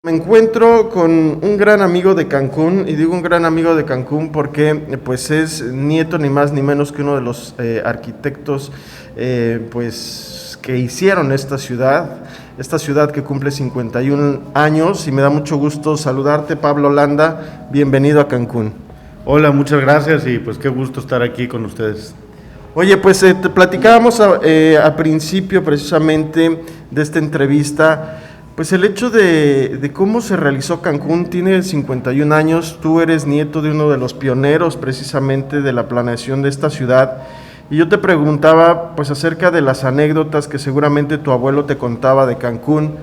Me encuentro con un gran amigo de Cancún, y digo un gran amigo de Cancún porque pues es nieto ni más ni menos que uno de los arquitectos pues que hicieron esta ciudad que cumple 51 años, y me da mucho gusto saludarte, Pablo Landa. Bienvenido a Cancún. Hola, muchas gracias y pues qué gusto estar aquí con ustedes. Oye, pues te platicábamos a principio precisamente de esta entrevista. Pues el hecho de cómo se realizó Cancún. Tiene 51 años, tú eres nieto de uno de los pioneros precisamente de la planeación de esta ciudad, y yo te preguntaba pues acerca de las anécdotas que seguramente tu abuelo te contaba de Cancún.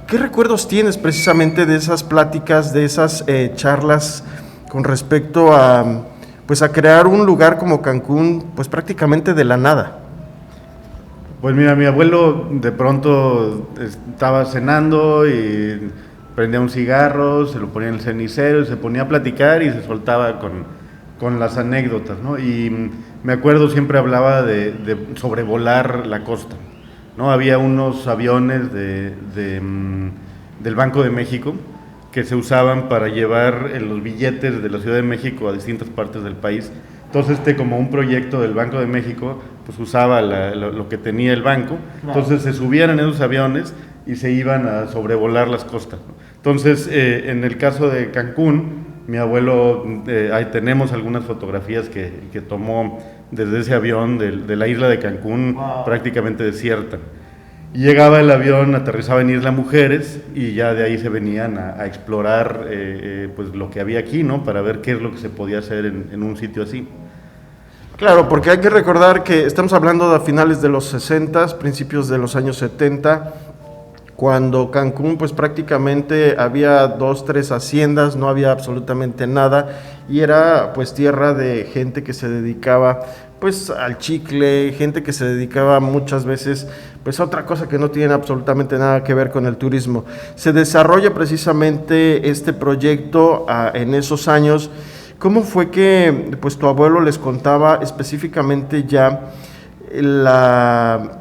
¿Qué recuerdos tienes precisamente de esas pláticas, de esas charlas con respecto a pues a crear un lugar como Cancún pues prácticamente de la nada? Pues mira, mi abuelo de pronto estaba cenando y prendía un cigarro, se lo ponía en el cenicero y se ponía a platicar y se soltaba con las anécdotas, ¿no? Y me acuerdo siempre hablaba de sobrevolar la costa, ¿no? Había unos aviones del Banco de México que se usaban para llevar los billetes de la Ciudad de México a distintas partes del país. Entonces, como un proyecto del Banco de México, pues usaba lo que tenía el banco. Claro. Entonces se subían en esos aviones y se iban a sobrevolar las costas, ¿no? Entonces, en el caso de Cancún, mi abuelo, ahí tenemos algunas fotografías que tomó desde ese avión de la isla de Cancún. Wow. Prácticamente desierta. Y llegaba el avión, aterrizaba en Isla Mujeres y ya de ahí se venían a explorar pues lo que había aquí, ¿no? Para ver qué es lo que se podía hacer en un sitio así. Claro, porque hay que recordar que estamos hablando de finales de los 60, principios de los años 70, cuando Cancún pues prácticamente había 2, 3 haciendas, no había absolutamente nada, y era pues tierra de gente que se dedicaba pues al chicle, gente que se dedicaba muchas veces pues a otra cosa que no tiene absolutamente nada que ver con el turismo. Se desarrolla precisamente este proyecto en esos años. ¿Cómo fue que pues tu abuelo les contaba específicamente ya la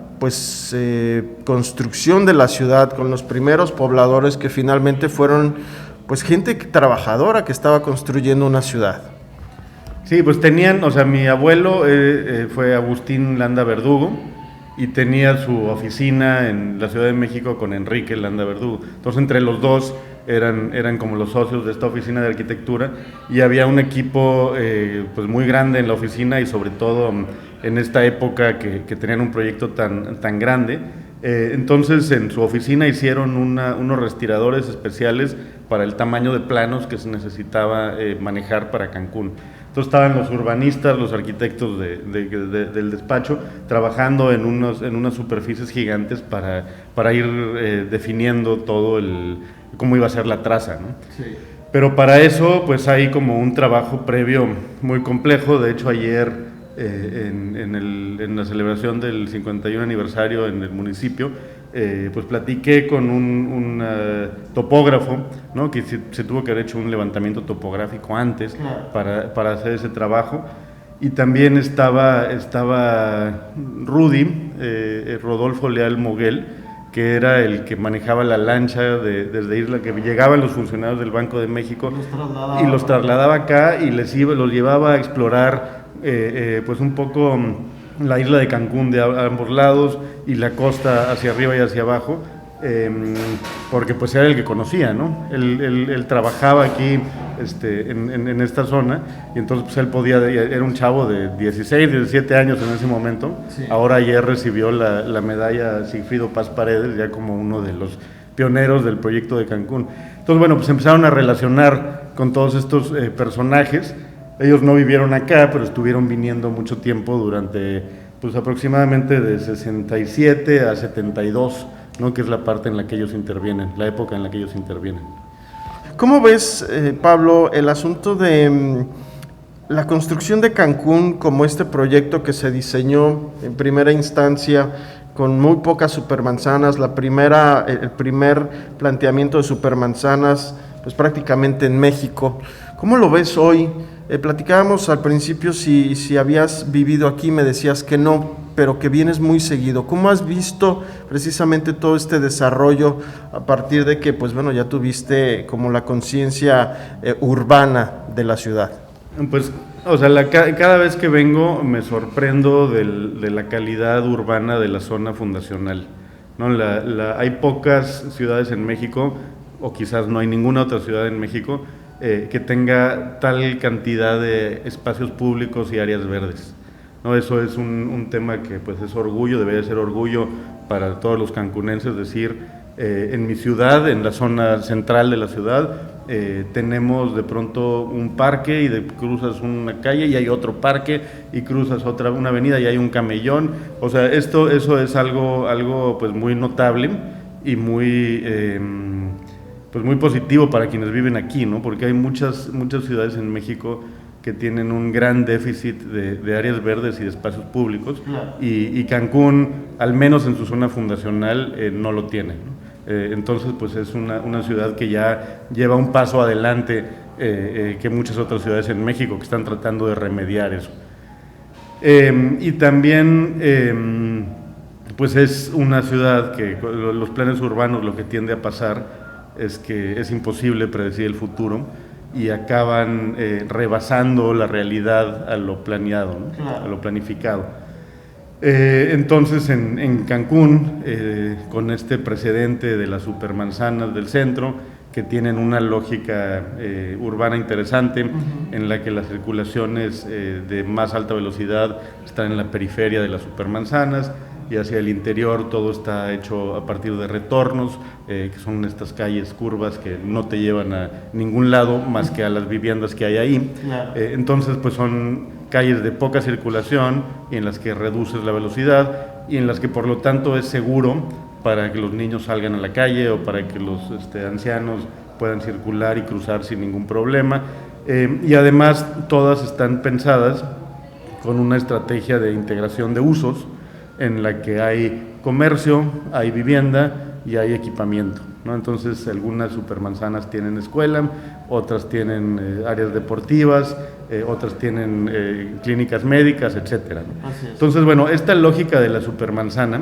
construcción de la ciudad con los primeros pobladores que finalmente fueron pues gente trabajadora que estaba construyendo una ciudad? Sí, pues tenían, o sea, mi abuelo fue Agustín Landa Verdugo y tenía su oficina en la Ciudad de México con Enrique Landa Verdugo. Entonces, entre los dos eran como los socios de esta oficina de arquitectura, y había un equipo pues muy grande en la oficina, y sobre todo en esta época que tenían un proyecto tan grande. Entonces, en su oficina hicieron unos respiradores especiales para el tamaño de planos que se necesitaba manejar para Cancún. Entonces estaban los urbanistas, los arquitectos del despacho, trabajando en unas superficies gigantes para ir definiendo todo cómo iba a ser la traza, ¿no? Sí. Pero para eso, pues hay como un trabajo previo muy complejo. De hecho, ayer, en la celebración del 51 aniversario en el municipio, pues platiqué con un topógrafo, ¿no? Que se tuvo que haber hecho un levantamiento topográfico antes. Claro. para hacer ese trabajo. Y también estaba Rudy, Rodolfo Leal Moguel, que era el que manejaba la lancha desde Isla, que llegaban los funcionarios del Banco de México y los trasladaba acá y los llevaba a explorar pues un poco la isla de Cancún de ambos lados y la costa hacia arriba y hacia abajo, porque pues era el que conocía, ¿no? Él trabajaba aquí en esta zona, y entonces pues él era un chavo de 16, 17 años en ese momento. Sí. Ahora ayer recibió la medalla Sigfrido Paz Paredes, ya como uno de los pioneros del proyecto de Cancún. Entonces, bueno, pues empezaron a relacionar con todos estos personajes. Ellos no vivieron acá, pero estuvieron viniendo mucho tiempo durante, pues aproximadamente de 67 a 72, ¿no? Que es la parte en la que ellos intervienen, la época en la que ellos intervienen. ¿Cómo ves, Pablo, el asunto de la construcción de Cancún como este proyecto que se diseñó en primera instancia con muy pocas supermanzanas, el primer planteamiento de supermanzanas pues prácticamente en México? ¿Cómo lo ves hoy? Platicábamos al principio si habías vivido aquí, me decías que no, pero que vienes muy seguido. ¿Cómo has visto precisamente todo este desarrollo a partir de que, pues bueno, ya tuviste como la conciencia urbana de la ciudad? Pues, o sea, cada vez que vengo me sorprendo de la calidad urbana de la zona fundacional, ¿no? Hay pocas ciudades en México, o quizás no hay ninguna otra ciudad en México, que tenga tal cantidad de espacios públicos y áreas verdes, ¿no? Eso es un tema que pues es orgullo, debería ser orgullo para todos los cancunenses, decir, en mi ciudad, en la zona central de la ciudad, tenemos de pronto un parque y cruzas una calle y hay otro parque y cruzas una avenida y hay un camellón. O sea, eso es algo pues muy notable y muy pues muy positivo para quienes viven aquí, ¿no? Porque hay muchas ciudades en México que tienen un gran déficit de áreas verdes y de espacios públicos, y Cancún, al menos en su zona fundacional, no lo tiene, ¿no? Entonces, pues es una ciudad que ya lleva un paso adelante que muchas otras ciudades en México que están tratando de remediar eso. Y también, pues es una ciudad que los planes urbanos lo que tiende a pasar es que es imposible predecir el futuro y acaban rebasando la realidad a lo planeado, ¿no? Claro. A lo planificado. Entonces en Cancún, con este precedente de las supermanzanas del centro, que tienen una lógica urbana interesante, en la que las circulaciones de más alta velocidad están en la periferia de las supermanzanas, y hacia el interior todo está hecho a partir de retornos, que son estas calles curvas que no te llevan a ningún lado más que a las viviendas que hay ahí. Claro. Entonces, pues son calles de poca circulación y en las que reduces la velocidad y en las que por lo tanto es seguro para que los niños salgan a la calle o para que los ancianos puedan circular y cruzar sin ningún problema. Y además todas están pensadas con una estrategia de integración de usos, en la que hay comercio, hay vivienda y hay equipamiento, ¿no? Entonces algunas supermanzanas tienen escuela, otras tienen áreas deportivas, otras tienen clínicas médicas, etcétera, ¿no? Entonces, bueno, esta lógica de la supermanzana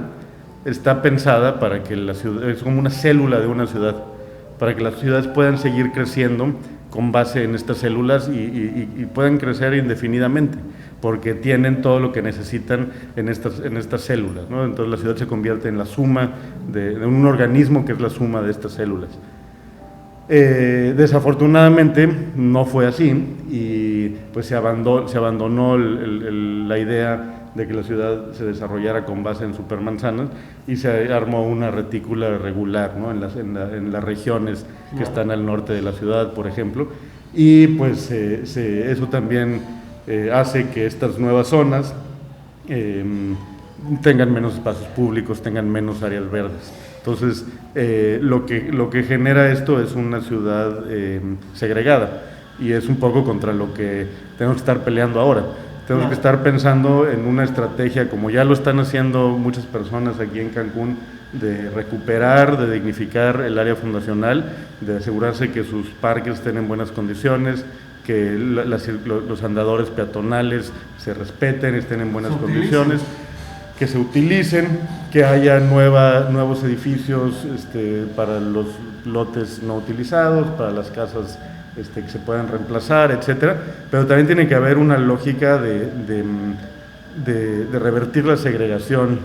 está pensada para que la ciudad, es como una célula de una ciudad, para que las ciudades puedan seguir creciendo con base en estas células y puedan crecer indefinidamente, porque tienen todo lo que necesitan en estas células, ¿no? Entonces la ciudad se convierte en la suma de un organismo que es la suma de estas células. Desafortunadamente no fue así y pues se abandonó la idea de que la ciudad se desarrollara con base en supermanzanas y se armó una retícula regular, ¿no? en las regiones que están al norte de la ciudad, por ejemplo, y pues eso también hace que estas nuevas zonas tengan menos espacios públicos, tengan menos áreas verdes. Entonces, lo que genera esto es una ciudad segregada, y es un poco contra lo que tenemos que estar peleando ahora. Tenemos que estar pensando en una estrategia, como ya lo están haciendo muchas personas aquí en Cancún, de recuperar, de dignificar el área fundacional, de asegurarse que sus parques estén en buenas condiciones, que los andadores peatonales se respeten, estén en buenas condiciones, que se utilicen, que haya nuevos edificios para los lotes no utilizados, para las casas que se puedan reemplazar, etcétera, pero también tiene que haber una lógica de revertir la segregación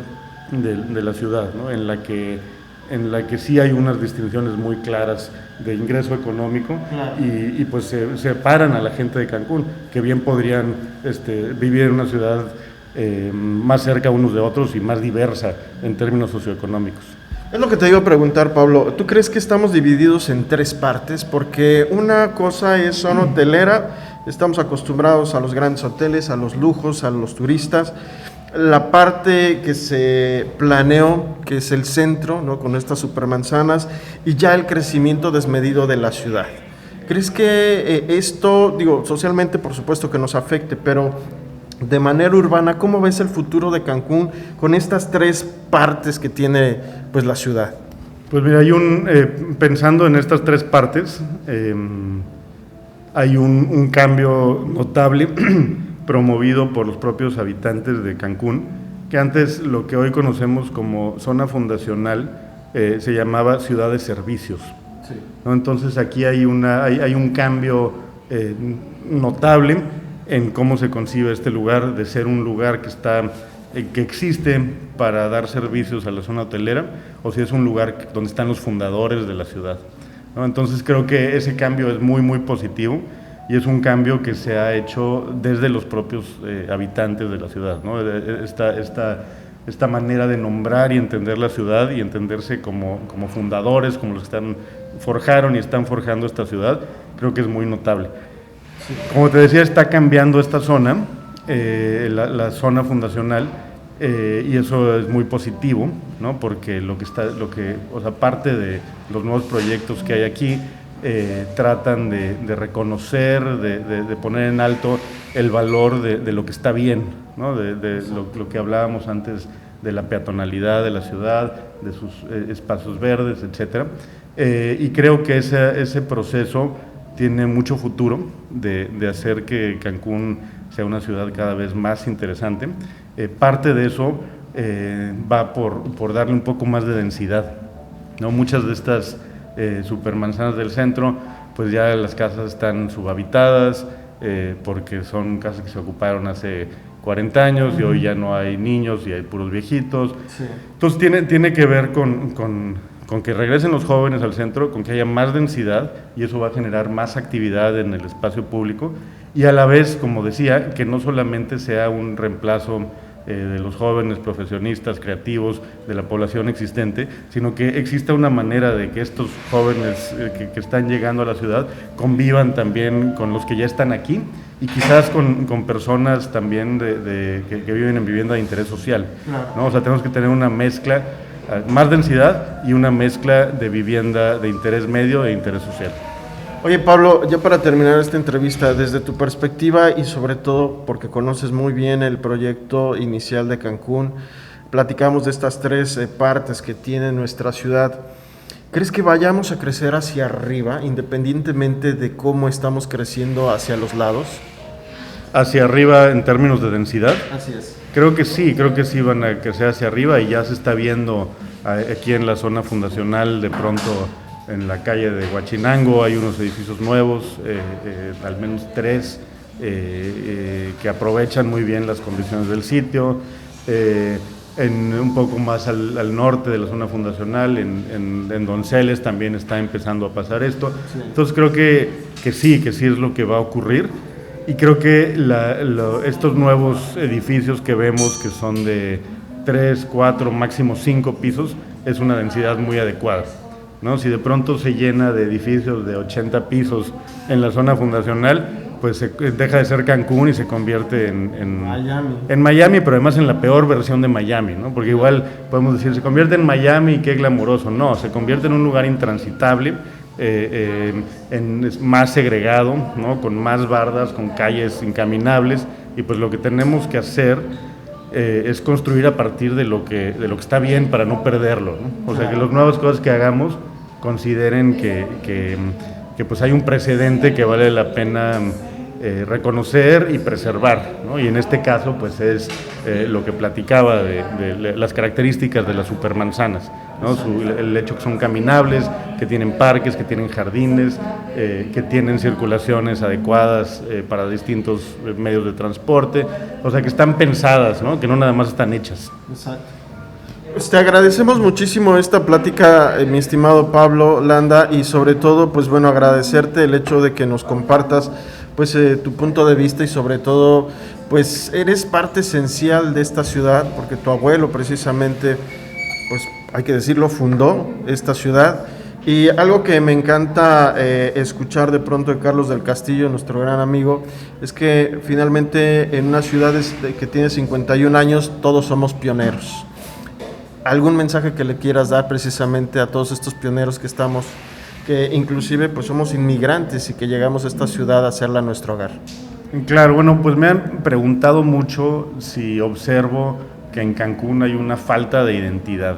de la ciudad, ¿no? en la que sí hay unas distinciones muy claras de ingreso económico, claro. y pues se separan a la gente de Cancún, que bien podrían vivir en una ciudad más cerca unos de otros y más diversa en términos socioeconómicos. Es lo que te iba a preguntar, Pablo. ¿Tú crees que estamos divididos en tres partes? Porque una cosa es zona hotelera, estamos acostumbrados a los grandes hoteles, a los lujos, a los turistas. La parte que se planeó, que es el centro, ¿no? Con estas supermanzanas, y ya el crecimiento desmedido de la ciudad. ¿Crees que esto, socialmente por supuesto que nos afecte, pero de manera urbana, cómo ves el futuro de Cancún con estas tres partes que tiene pues la ciudad? Pues mira, pensando en estas tres partes, hay un cambio notable promovido por los propios habitantes de Cancún, que antes lo que hoy conocemos como zona fundacional se llamaba ciudad de servicios. Sí. ¿No? Entonces aquí hay un cambio notable en cómo se concibe este lugar, de ser un lugar que existe para dar servicios a la zona hotelera, o si es un lugar donde están los fundadores de la ciudad, ¿no? Entonces creo que ese cambio es muy, muy positivo y es un cambio que se ha hecho desde los propios habitantes de la ciudad, ¿no? Esta manera de nombrar y entender la ciudad y entenderse como fundadores, como los que forjaron y están forjando esta ciudad, creo que es muy notable. Sí. Como te decía, está cambiando esta zona, la zona fundacional, y eso es muy positivo, ¿no? Porque parte de los nuevos proyectos que hay aquí tratan de reconocer, de poner en alto el valor de lo que está bien, ¿no? Lo que hablábamos antes de la peatonalidad de la ciudad, de sus espacios verdes, etcétera. Y creo que ese proceso tiene mucho futuro de hacer que Cancún sea una ciudad cada vez más interesante. Parte de eso va por darle un poco más de densidad, ¿no? Muchas de estas supermanzanas del centro, pues ya las casas están subhabitadas, porque son casas que se ocuparon hace 40 años y hoy ya no hay niños y hay puros viejitos. Sí. Entonces tiene que ver con que regresen los jóvenes al centro, con que haya más densidad, y eso va a generar más actividad en el espacio público, y a la vez, como decía, que no solamente sea un reemplazo de los jóvenes profesionistas, creativos, de la población existente, sino que exista una manera de que estos jóvenes que están llegando a la ciudad convivan también con los que ya están aquí, y quizás con personas también que viven en vivienda de interés social, ¿no? O sea, tenemos que tener una mezcla, más densidad y una mezcla de vivienda de interés medio e interés social. Oye, Pablo, ya para terminar esta entrevista, desde tu perspectiva y sobre todo porque conoces muy bien el proyecto inicial de Cancún, platicamos de estas tres partes que tiene nuestra ciudad. ¿Crees que vayamos a crecer hacia arriba, independientemente de cómo estamos creciendo hacia los lados? ¿Hacia arriba en términos de densidad? Así es. Creo que sí van a crecer hacia arriba, y ya se está viendo aquí en la zona fundacional. De pronto en la calle de Huachinango hay unos edificios nuevos, al menos 3, que aprovechan muy bien las condiciones del sitio. Un poco más al norte de la zona fundacional, en Donceles también está empezando a pasar esto. Sí. Entonces creo que sí es lo que va a ocurrir, y creo que estos nuevos edificios que vemos, que son de 3, 4, máximo 5 pisos, es una densidad muy adecuada, ¿no? Si de pronto se llena de edificios de 80 pisos en la zona fundacional, pues deja de ser Cancún y se convierte en Miami, pero además en la peor versión de Miami, ¿no? Porque igual podemos decir, se convierte en Miami y qué glamuroso. No, se convierte en un lugar intransitable, más segregado, ¿no? Con más bardas, con calles incaminables, y pues lo que tenemos que hacer es construir a partir de lo que está bien para no perderlo, ¿no? O sea, que las nuevas cosas que hagamos consideren que pues hay un precedente que vale la pena reconocer y preservar, ¿no? Y en este caso pues es lo que platicaba de las características de las supermanzanas, ¿no? El hecho que son caminables, que tienen parques, que tienen jardines, que tienen circulaciones adecuadas para distintos medios de transporte, o sea, que están pensadas, ¿no? Que no nada más están hechas. Exacto. Pues te agradecemos muchísimo esta plática, mi estimado Pablo Landa, y sobre todo, pues bueno, agradecerte el hecho de que nos compartas pues tu punto de vista, y sobre todo, pues eres parte esencial de esta ciudad, porque tu abuelo precisamente, pues hay que decirlo, fundó esta ciudad. Y algo que me encanta escuchar de pronto de Carlos del Castillo, nuestro gran amigo, es que finalmente en una ciudad que tiene 51 años, todos somos pioneros. ¿Algún mensaje que le quieras dar precisamente a todos estos pioneros que inclusive pues somos inmigrantes y que llegamos a esta ciudad a hacerla nuestro hogar? Claro, bueno, pues me han preguntado mucho si observo que en Cancún hay una falta de identidad,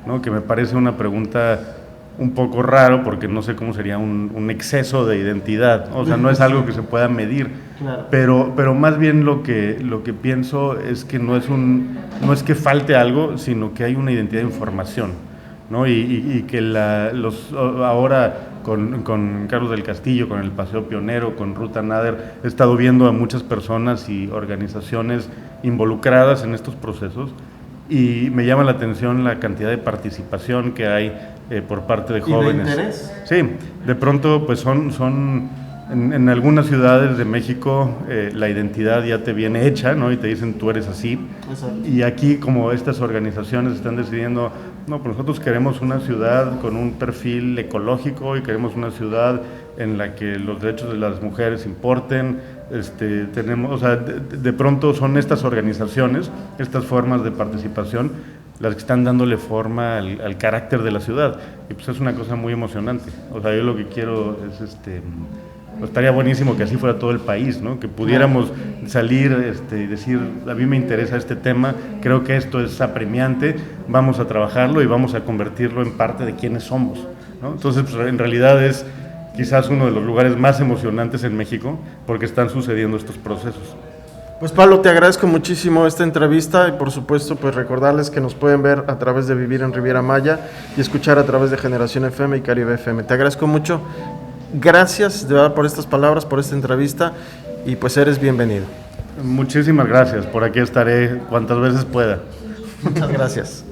¿no? Que me parece una pregunta un poco raro porque no sé cómo sería un exceso de identidad, o sea, no es algo que se pueda medir, Claro. pero más bien lo que pienso es que no es que falte algo, sino que hay una identidad de información, ¿no? Y que ahora con Carlos del Castillo, con el Paseo Pionero, con Ruta Nader, he estado viendo a muchas personas y organizaciones involucradas en estos procesos, y me llama la atención la cantidad de participación que hay por parte de jóvenes. ¿Y de interés? Sí, de pronto pues son en algunas ciudades de México la identidad ya te viene hecha, ¿no? Y te dicen tú eres así. Exacto. Y aquí como estas organizaciones están decidiendo, no, pues nosotros queremos una ciudad con un perfil ecológico y queremos una ciudad en la que los derechos de las mujeres importen. Tenemos, o sea, de pronto son estas organizaciones, estas formas de participación, las que están dándole forma al carácter de la ciudad, y pues es una cosa muy emocionante. O sea, yo lo que quiero es pues estaría buenísimo que así fuera todo el país, ¿no? Que pudiéramos salir y decir, a mí me interesa este tema, creo que esto es apremiante, vamos a trabajarlo y vamos a convertirlo en parte de quienes somos, ¿no? Entonces, pues, en realidad es quizás uno de los lugares más emocionantes en México porque están sucediendo estos procesos. Pues Pablo, te agradezco muchísimo esta entrevista y por supuesto pues recordarles que nos pueden ver a través de Vivir en Riviera Maya y escuchar a través de Generación FM y Caribe FM. Te agradezco mucho, gracias de verdad por estas palabras, por esta entrevista y pues eres bienvenido. Muchísimas gracias, por aquí estaré cuantas veces pueda. Muchas gracias.